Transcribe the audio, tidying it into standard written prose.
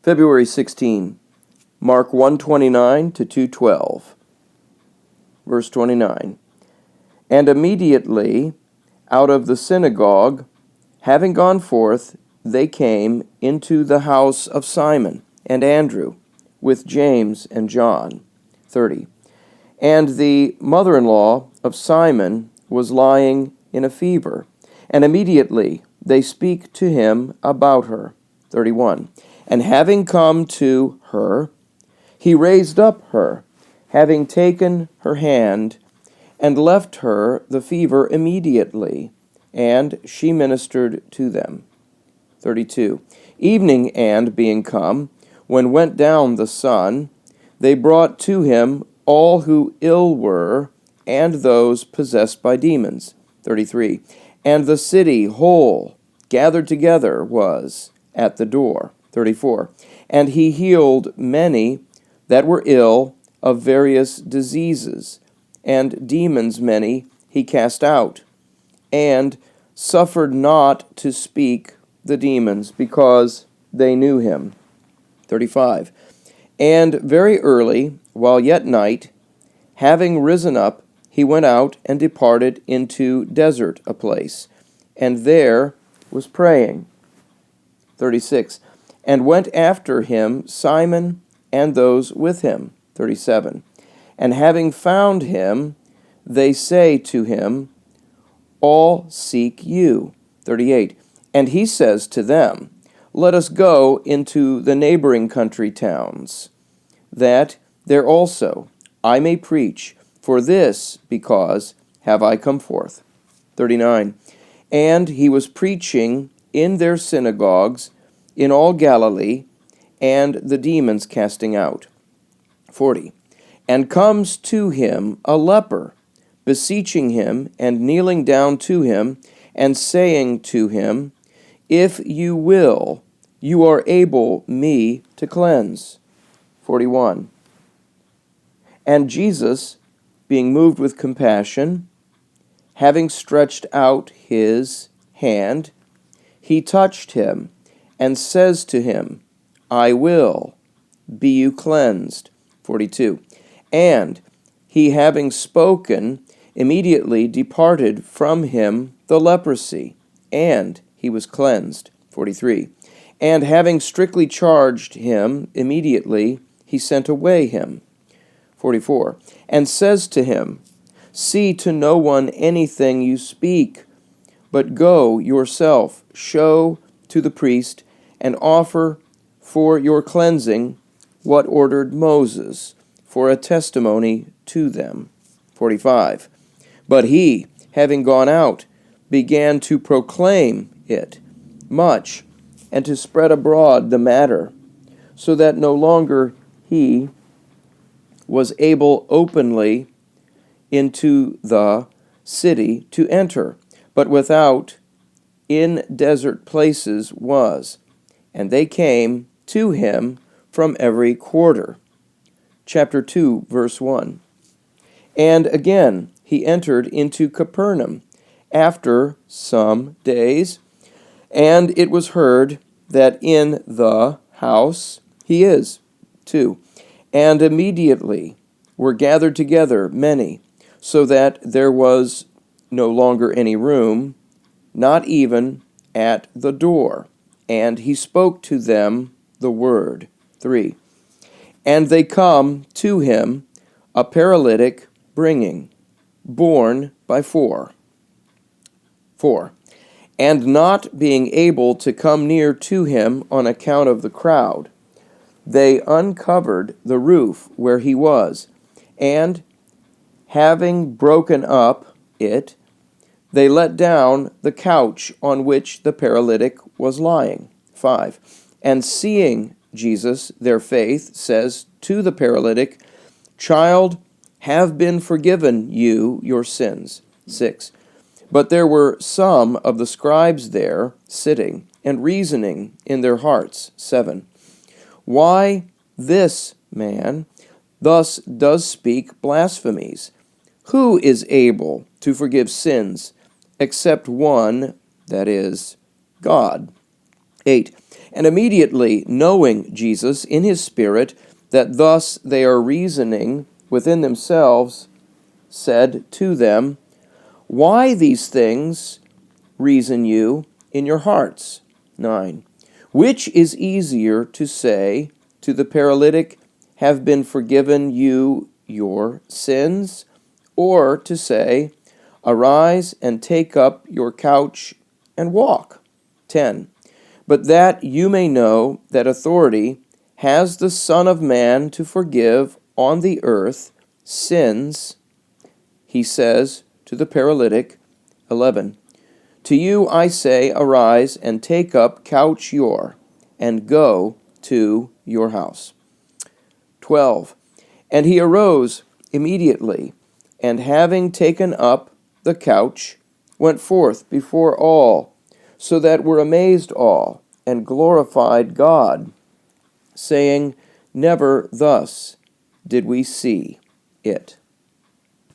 February 16, Mark 1:29 to 2:12. Verse 29. And immediately out of the synagogue, having gone forth, they came into the house of Simon and Andrew, with James and John. 30. And the mother-in-law of Simon was lying in a fever, and immediately they speak to him about her. 31. And having come to her, he raised up her, having taken her hand, and left her the fever immediately, and she ministered to them. 32. Evening and being come, when went down the sun, they brought to him all who ill were, and those possessed by demons. 33. And the city whole gathered together was at the door. 34. And he healed many that were ill of various diseases, and demons many he cast out, and suffered not to speak the demons, because they knew him. 35. And very early, while yet night, having risen up, he went out and departed into desert a place, and there was praying. 36. And went after him Simon and those with him. 37. And having found him, they say to him, all seek you. 38. And he says to them, let us go into the neighboring country towns, that there also I may preach, for this because have I come forth. 39. And he was preaching in their synagogues in all Galilee, and the demons casting out. 40. And comes to him a leper, beseeching him, and kneeling down to him, and saying to him, if you will, you are able me to cleanse. 41. And Jesus, being moved with compassion, having stretched out his hand, he touched him, and says to him, I will, be you cleansed. 42. And he, having spoken, immediately departed from him the leprosy, and he was cleansed. 43. And having strictly charged him, immediately he sent away him. 44. And says to him, see to no one anything you speak, but go yourself, show to the priest, and offer for your cleansing what ordered Moses, for a testimony to them. 45. But he, having gone out, began to proclaim it much, and to spread abroad the matter, so that no longer he was able openly into the city to enter, but without in desert places was. And they came to him from every quarter. Chapter 2, verse 1. And again he entered into Capernaum after some days, and it was heard that in the house he is. 2. And immediately were gathered together many, so that there was no longer any room, not even at the door. And he spoke to them the word. 3. And they come to him a paralytic bringing, borne by 4. 4. And not being able to come near to him on account of the crowd, they uncovered the roof where he was, and having broken up it, they let down the couch on which the paralytic was lying. 5. And seeing Jesus, their faith, says to the paralytic, child, have been forgiven you your sins. 6. But there were some of the scribes there sitting and reasoning in their hearts. 7. Why this man thus does speak blasphemies? Who is able to forgive sins except one, that is, God? 8. And immediately, knowing Jesus in his spirit, that thus they are reasoning within themselves, said to them, Why these things reason you in your hearts? 9. Which is easier to say to the paralytic, Have been forgiven you your sins? Or to say, Arise and take up your couch and walk? 10. But that you may know that authority has the Son of Man to forgive on the earth sins, he says to the paralytic, 11. To you I say, Arise and take up couch your, and go to your house. 12. And he arose immediately, and having taken up the couch, went forth before all, so that were amazed all, and glorified God, saying, Never thus did we see it.